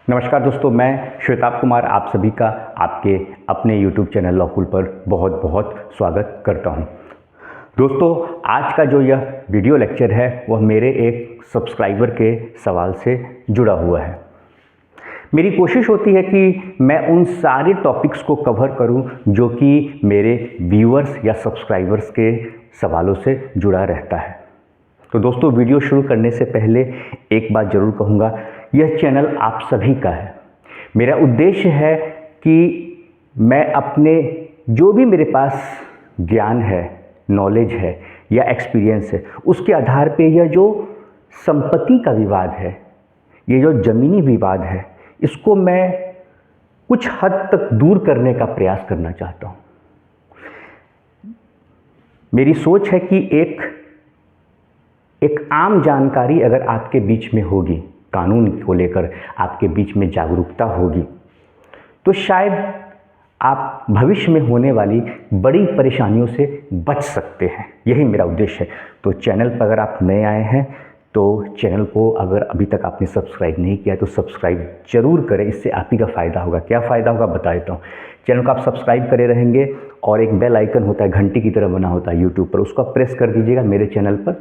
नमस्कार दोस्तों, मैं श्वेताब कुमार आप सभी का आपके अपने YouTube चैनल लॉकुल पर बहुत बहुत स्वागत करता हूं। दोस्तों, आज का जो यह वीडियो लेक्चर है वह मेरे एक सब्सक्राइबर के सवाल से जुड़ा हुआ है। मेरी कोशिश होती है कि मैं उन सारे टॉपिक्स को कवर करूं जो कि मेरे व्यूअर्स या सब्सक्राइबर्स के सवालों से जुड़ा रहता है। तो दोस्तों, वीडियो शुरू करने से पहले एक बात ज़रूर कहूँगा, यह चैनल आप सभी का है। मेरा उद्देश्य है कि मैं अपने जो भी मेरे पास ज्ञान है, नॉलेज है या एक्सपीरियंस है, उसके आधार पे यह जो संपत्ति का विवाद है, ये जो ज़मीनी विवाद है, इसको मैं कुछ हद तक दूर करने का प्रयास करना चाहता हूँ। मेरी सोच है कि एक आम जानकारी अगर आपके बीच में होगी, कानून को लेकर आपके बीच में जागरूकता होगी, तो शायद आप भविष्य में होने वाली बड़ी परेशानियों से बच सकते हैं। यही मेरा उद्देश्य है। तो चैनल पर अगर आप नए आए हैं तो चैनल को अगर अभी तक आपने सब्सक्राइब नहीं किया तो सब्सक्राइब जरूर करें। इससे आप ही का फ़ायदा होगा। क्या फ़ायदा होगा बता देता हूँ। चैनल को आप सब्सक्राइब करे रहेंगे और एक बेल आइकन होता है, घंटी की तरह बना होता है यूट्यूब पर, उसको प्रेस कर दीजिएगा मेरे चैनल पर।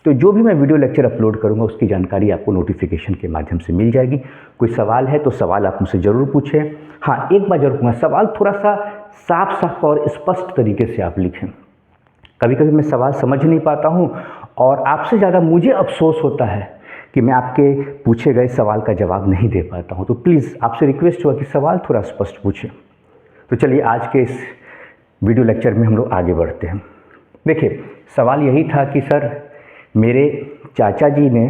तो जो भी मैं वीडियो लेक्चर अपलोड करूंगा उसकी जानकारी आपको नोटिफिकेशन के माध्यम से मिल जाएगी। कोई सवाल है तो सवाल आप मुझसे ज़रूर पूछें। हाँ, एक बात जरूर कहूँगा, सवाल थोड़ा सा साफ और स्पष्ट तरीके से आप लिखें। कभी कभी मैं सवाल समझ नहीं पाता हूँ और आपसे ज़्यादा मुझे अफसोस होता है कि मैं आपके पूछे गए सवाल का जवाब नहीं दे पाता हूँ। तो प्लीज़ आपसे रिक्वेस्ट हुआ कि सवाल थोड़ा स्पष्ट पूछें। तो चलिए आज के इस वीडियो लेक्चर में हम लोग आगे बढ़ते हैं। देखिए, सवाल यही था कि सर, मेरे चाचा जी ने,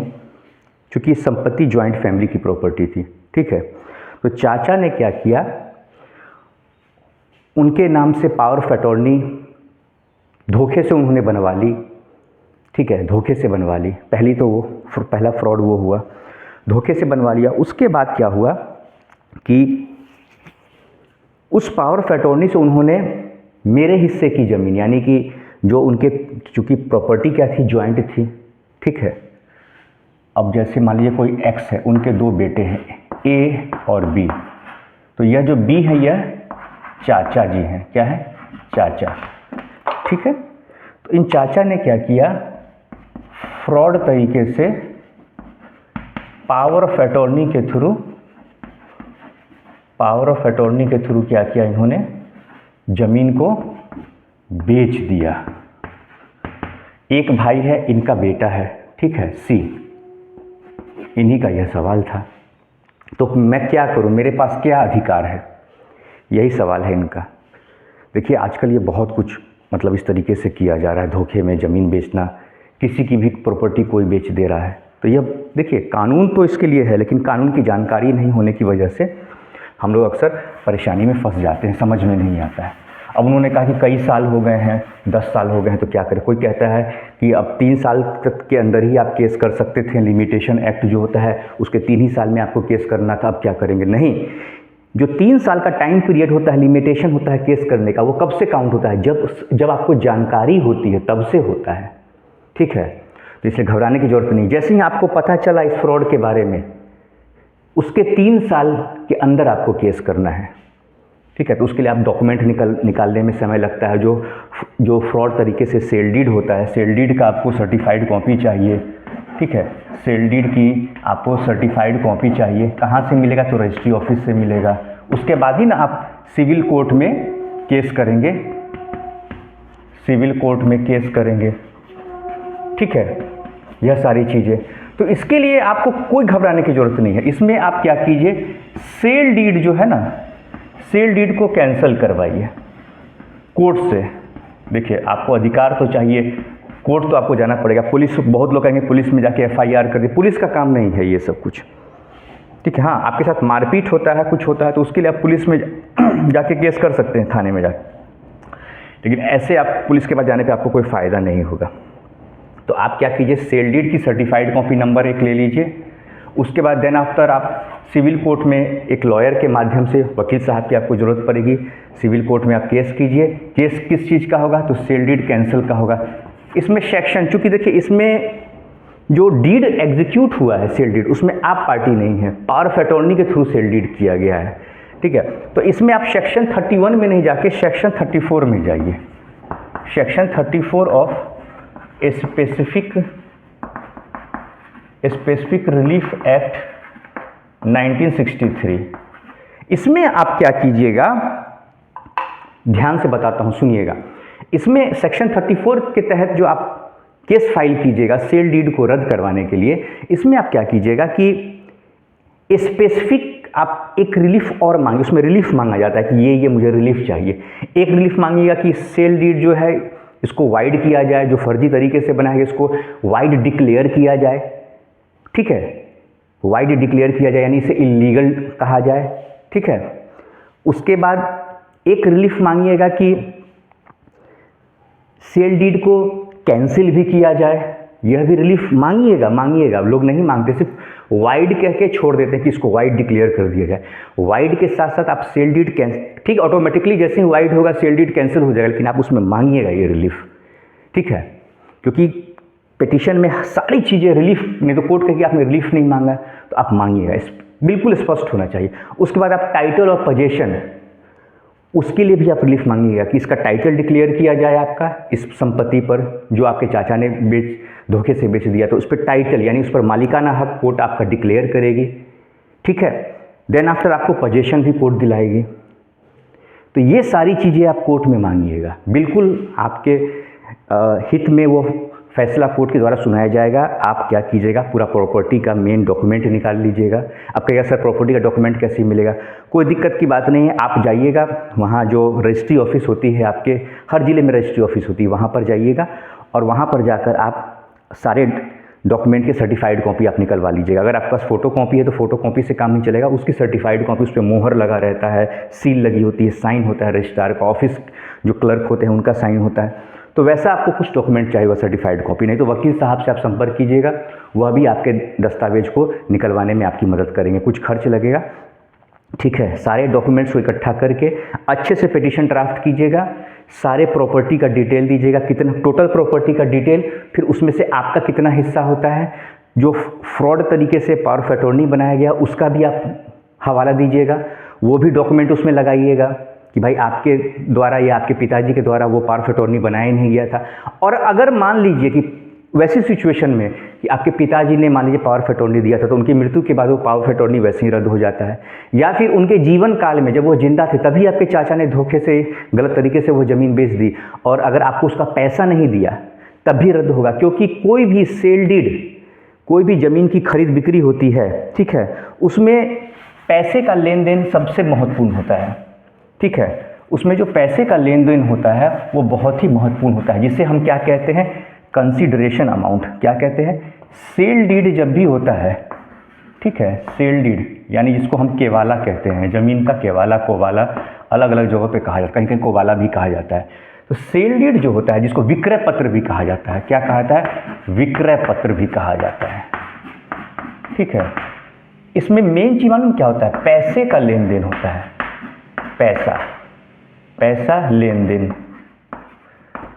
चूँकि संपत्ति जॉइंट फैमिली की प्रॉपर्टी थी, ठीक है, तो चाचा ने क्या किया, उनके नाम से पावर ऑफ अटॉर्नी धोखे से उन्होंने बनवा ली। ठीक है, धोखे से बनवा ली। पहला फ्रॉड वो हुआ, धोखे से बनवा लिया। उसके बाद क्या हुआ कि उस पावर ऑफ अटॉर्नी से उन्होंने मेरे हिस्से की ज़मीन, यानी कि जो उनके, चूँकि प्रॉपर्टी क्या थी, जॉइंट थी, ठीक है। अब जैसे मान लीजिए कोई एक्स है, उनके दो बेटे हैं, ए और बी। तो यह जो बी है यह चाचा जी हैं। क्या है? चाचा। ठीक है। तो इन चाचा ने क्या किया, फ्रॉड तरीके से पावर ऑफ अटॉर्नी के थ्रू क्या किया, इन्होंने जमीन को बेच दिया। एक भाई है, इनका बेटा है, ठीक है, सी। इन्हीं का यह सवाल था। तो मैं क्या करूं, मेरे पास क्या अधिकार है, यही सवाल है इनका। देखिए, आजकल ये बहुत कुछ मतलब इस तरीके से किया जा रहा है, धोखे में ज़मीन बेचना, किसी की भी प्रॉपर्टी कोई बेच दे रहा है। तो यह देखिए, कानून तो इसके लिए है, लेकिन कानून की जानकारी नहीं होने की वजह से हम लोग अक्सर परेशानी में फंस जाते हैं, समझ में नहीं आता है। अब उन्होंने कहा कि कई साल हो गए हैं, 10 साल हो गए हैं, तो क्या करें। कोई कहता है कि अब 3 साल तक के अंदर ही आप केस कर सकते थे, लिमिटेशन एक्ट जो होता है उसके 3 ही साल में आपको केस करना था, अब क्या करेंगे। नहीं, जो 3 साल का टाइम पीरियड होता है, लिमिटेशन होता है केस करने का, वो कब से काउंट होता है, जब आपको जानकारी होती है तब से होता है। ठीक है, तो इसलिए घबराने की जरूरत नहीं। जैसे ही आपको पता चला इस फ्रॉड के बारे में, उसके 3 साल के अंदर आपको केस करना है। ठीक है, तो उसके लिए आप डॉक्यूमेंट निकालने में समय लगता है। जो फ्रॉड तरीके से सेल डीड होता है, सेल डीड का आपको सर्टिफाइड कॉपी चाहिए। ठीक है, सेल डीड की आपको सर्टिफाइड कॉपी चाहिए। कहाँ से मिलेगा, तो रजिस्ट्री ऑफिस से मिलेगा। उसके बाद ही ना आप सिविल कोर्ट में केस करेंगे, ठीक है, यह सारी चीज़ें। तो इसके लिए आपको कोई घबराने की ज़रूरत नहीं है। इसमें आप क्या कीजिए, सेल डीड जो है ना, सेल डीड को कैंसिल करवाइए कोर्ट से। देखिए, आपको अधिकार तो चाहिए, कोर्ट तो आपको जाना पड़ेगा। पुलिस, बहुत लोग कहेंगे पुलिस में जाके FIR कर दी, पुलिस का काम नहीं है ये सब कुछ। ठीक है, हाँ, आपके साथ मारपीट होता है, कुछ होता है, तो उसके लिए आप पुलिस में जाके केस कर सकते हैं, थाने में जाके। लेकिन ऐसे आप पुलिस के पास जाने पर आपको कोई फ़ायदा नहीं होगा। तो आप क्या कीजिए, सेल डीड की सर्टिफाइड कॉपी नंबर 1 ले लीजिए। उसके बाद देन आफ्टर आप सिविल कोर्ट में एक लॉयर के माध्यम से, वकील साहब की आपको ज़रूरत पड़ेगी, सिविल कोर्ट में आप केस कीजिए। केस किस चीज़ का होगा, तो सेल डीड कैंसिल का होगा। इसमें सेक्शन, चूँकि देखिए इसमें जो डीड एग्जीक्यूट हुआ है सेल डीड, उसमें आप पार्टी नहीं है, पावर ऑफ अटॉर्नी के थ्रू सेल डीड किया गया है, ठीक है। तो इसमें आप सेक्शन 31 में नहीं जाके सेक्शन 34 में जाइए। Section 34 of specific relief act 1963, इसमें आप क्या कीजिएगा, ध्यान से बताता हूं, सुनिएगा। इसमें सेक्शन 34 के तहत जो आप केस फाइल कीजिएगा सेल डीड को रद्द करवाने के लिए, इसमें आप क्या कीजिएगा कि स्पेसिफिक आप एक रिलीफ और मांगे, उसमें रिलीफ मांगा जाता है कि ये मुझे रिलीफ चाहिए। एक रिलीफ मांगिएगा कि सेल डीड जो है इसको वाइड किया जाए, जो फर्जी तरीके से बना है इसको वाइड डिक्लेयर किया जाए, ठीक है, वाइड डिक्लेयर किया जाए यानी इसे इलीगल कहा जाए, ठीक है। उसके बाद एक रिलीफ मांगिएगा कि सेल डीड को कैंसिल भी किया जाए, यह भी रिलीफ मांगिएगा। लोग नहीं मांगते, सिर्फ वाइड कह के छोड़ देते हैं कि इसको वाइड डिक्लेयर कर दिया जाए। वाइड के साथ साथ आप सेल डीड कैंसिल, ठीक, ऑटोमेटिकली जैसे ही वाइड होगा सेल डीड कैंसिल हो जाएगा, लेकिन आप उसमें मांगिएगा ये रिलीफ, ठीक है, क्योंकि पिटीशन में सारी चीज़ें रिलीफ, नहीं तो कोर्ट कहेगी आपने रिलीफ नहीं मांगा, तो आप मांगिएगा, बिल्कुल स्पष्ट होना चाहिए। उसके बाद आप टाइटल और पोजेशन, उसके लिए भी आप रिलीफ मांगिएगा कि इसका टाइटल डिक्लेयर किया जाए आपका इस संपत्ति पर जो आपके चाचा ने धोखे से बेच दिया, तो उस पर टाइटल यानी उस पर मालिकाना हक कोर्ट आपका डिक्लेयर करेगी, ठीक है। देन आफ्टर आपको पोजेशन भी कोर्ट दिलाएगी। तो ये सारी चीज़ें आप कोर्ट में मांगिएगा, बिल्कुल आपके हित में वो फैसला कोर्ट के द्वारा सुनाया जाएगा। आप क्या कीजिएगा, पूरा प्रॉपर्टी का मेन डॉक्यूमेंट निकाल लीजिएगा। अब कहिएगा सर प्रॉपर्टी का डॉक्यूमेंट कैसे मिलेगा, कोई दिक्कत की बात नहीं है, आप जाइएगा वहाँ जो रजिस्ट्री ऑफिस होती है, आपके हर ज़िले में रजिस्ट्री ऑफिस होती है, वहाँ पर जाइएगा और वहाँ पर जाकर आप सारे डॉक्यूमेंट की सर्टिफाइड कॉपी आप निकलवा लीजिएगा। अगर आपके पास फोटो कॉपी है तो फोटो कॉपी से काम नहीं चलेगा, उसकी सर्टिफाइड कॉपी, उस पर मोहर लगा रहता है, सील लगी होती है, साइन होता है रजिस्ट्रार का, ऑफिस जो क्लर्क होते हैं उनका साइन होता है। तो वैसा आपको कुछ डॉक्यूमेंट चाहिए, सर्टिफाइड कॉपी, नहीं तो वकील साहब से आप संपर्क कीजिएगा, वह भी आपके दस्तावेज को निकलवाने में आपकी मदद करेंगे, कुछ खर्च लगेगा, ठीक है। सारे डॉक्यूमेंट्स को इकट्ठा करके अच्छे से पिटीशन ड्राफ्ट कीजिएगा, सारे प्रॉपर्टी का डिटेल दीजिएगा, कितना टोटल प्रॉपर्टी का डिटेल, फिर उसमें से आपका कितना हिस्सा होता है, जो फ्रॉड तरीके से पावर ऑफ अटॉर्नी बनाया गया उसका भी आप हवाला दीजिएगा, वो भी डॉक्यूमेंट उसमें लगाइएगा कि भाई आपके द्वारा या आपके पिताजी के द्वारा वो पावर ऑफ अटॉर्नी बनाया नहीं गया था। और अगर मान लीजिए कि वैसी सिचुएशन में कि आपके पिताजी ने मान लीजिए पावर ऑफ अटॉर्नी दिया था, तो उनकी मृत्यु के बाद वो पावर ऑफ अटॉर्नी वैसे ही रद्द हो जाता है, या फिर उनके जीवन काल में जब वो जिंदा थे तभी आपके चाचा ने धोखे से गलत तरीके से वो ज़मीन बेच दी और अगर आपको उसका पैसा नहीं दिया तब भी रद्द होगा। क्योंकि कोई भी सेल डीड, कोई भी ज़मीन की खरीद बिक्री होती है, ठीक है, उसमें पैसे का लेन देन सबसे महत्वपूर्ण होता है, ठीक है। उसमें जो पैसे का लेन देन होता है वो बहुत ही महत्वपूर्ण होता है, जिसे हम क्या कहते हैं, कंसीडरेशन अमाउंट। क्या कहते हैं, सेल डीड जब भी होता है, ठीक है, सेल डीड यानी जिसको हम केवाला कहते हैं, ज़मीन का केवाला, कोवाला अलग अलग जगहों पे कहा जाता है, कहीं कहीं कोवाला भी कहा जाता है। तो सेल डीड जो होता है जिसको विक्रय पत्र भी कहा जाता है, क्या कहा जाता है, विक्रय पत्र भी कहा जाता है, ठीक है। इसमें मेन चीज मालूम क्या होता है, पैसे का लेन देन होता है, पैसा लेन देन।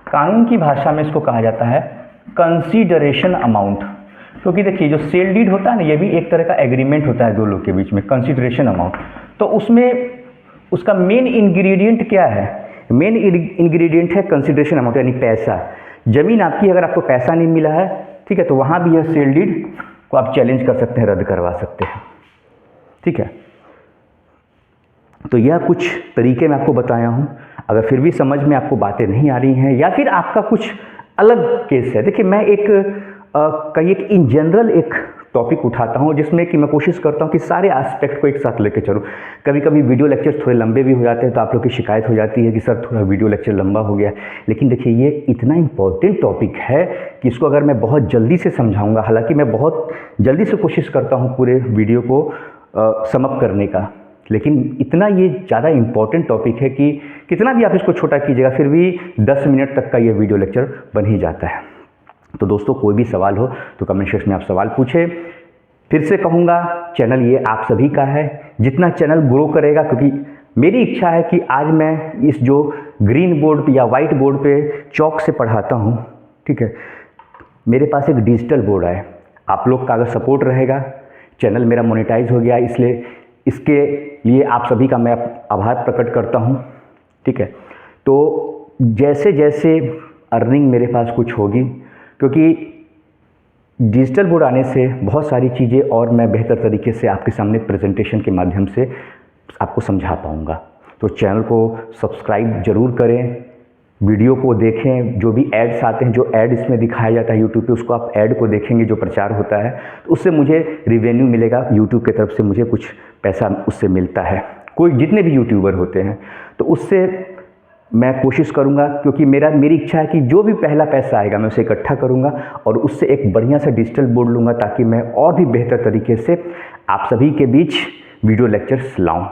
कानून की भाषा में इसको कहा जाता है कंसीडरेशन अमाउंट। क्योंकि देखिए जो सेल डीड होता है ना, ये भी एक तरह का एग्रीमेंट होता है दो लोग के बीच में, कंसीडरेशन अमाउंट। तो उसमें उसका मेन इंग्रेडिएंट क्या है, मेन इंग्रेडिएंट है कंसीडरेशन अमाउंट यानी पैसा। जमीन आपकी, अगर आपको पैसा नहीं मिला है, ठीक है, तो वहाँ भी यह सेल डीड को आप चैलेंज कर सकते हैं, रद्द करवा सकते हैं, ठीक है। तो यह कुछ तरीके मैं आपको बताया हूँ। अगर फिर भी समझ में आपको बातें नहीं आ रही हैं या फिर आपका कुछ अलग केस है, देखिए मैं एक कहिए कि इन जनरल एक टॉपिक उठाता हूँ जिसमें कि मैं कोशिश करता हूँ कि सारे एस्पेक्ट को एक साथ लेके चलूँ। कभी कभी वीडियो लेक्चर थोड़े लंबे भी हो जाते हैं तो आप लोग की शिकायत हो जाती है कि सर थोड़ा वीडियो लेक्चर लंबा हो गया, लेकिन देखिए ये इतना इम्पोर्टेंट टॉपिक है कि इसको अगर मैं बहुत जल्दी से समझाऊँगा, हालाँकि मैं बहुत जल्दी से कोशिश करता हूँ पूरे वीडियो को समअप करने का, लेकिन इतना ये ज़्यादा इम्पॉर्टेंट टॉपिक है कि कितना भी आप इसको छोटा कीजिएगा फिर भी 10 मिनट तक का ये वीडियो लेक्चर बन ही जाता है। तो दोस्तों कोई भी सवाल हो तो कमेंट सेक्शन में आप सवाल पूछे। फिर से कहूँगा चैनल ये आप सभी का है, जितना चैनल ग्रो करेगा, क्योंकि मेरी इच्छा है कि आज मैं इस जो ग्रीन बोर्ड या वाइट बोर्ड पे चौक से पढ़ाता हूँ, ठीक है, मेरे पास एक डिजिटल बोर्ड है, आप लोग का अगर सपोर्ट रहेगा, चैनल मेरा मोनेटाइज हो गया, इसलिए इसके लिए आप सभी का मैं आभार प्रकट करता हूँ। ठीक है, तो जैसे जैसे अर्निंग मेरे पास कुछ होगी, क्योंकि डिजिटल बोर्ड आने से बहुत सारी चीज़ें और मैं बेहतर तरीके से आपके सामने प्रेजेंटेशन के माध्यम से आपको समझा पाऊँगा। तो चैनल को सब्सक्राइब ज़रूर करें, वीडियो को देखें, जो भी एड्स आते हैं, जो ऐड इसमें दिखाया जाता है यूट्यूब पे, उसको आप ऐड को देखेंगे, जो प्रचार होता है, तो उससे मुझे रिवेन्यू मिलेगा, यूट्यूब की तरफ से मुझे कुछ पैसा उससे मिलता है। कोई जितने भी यूट्यूबर होते हैं, तो उससे मैं कोशिश करूंगा, क्योंकि मेरी इच्छा है कि जो भी पहला पैसा आएगा मैं उसे इकट्ठा करूंगा और उससे एक बढ़िया सा डिजिटल बोर्ड लूँगा, ताकि मैं और भी बेहतर तरीके से आप सभी के बीच वीडियो लेक्चर्स लाऊँ।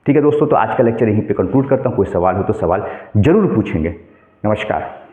ठीक है दोस्तों, तो आज का लेक्चर यहीं पे कंक्लूड करता हूँ। कोई सवाल हो तो सवाल ज़रूर पूछेंगे। नमस्कार।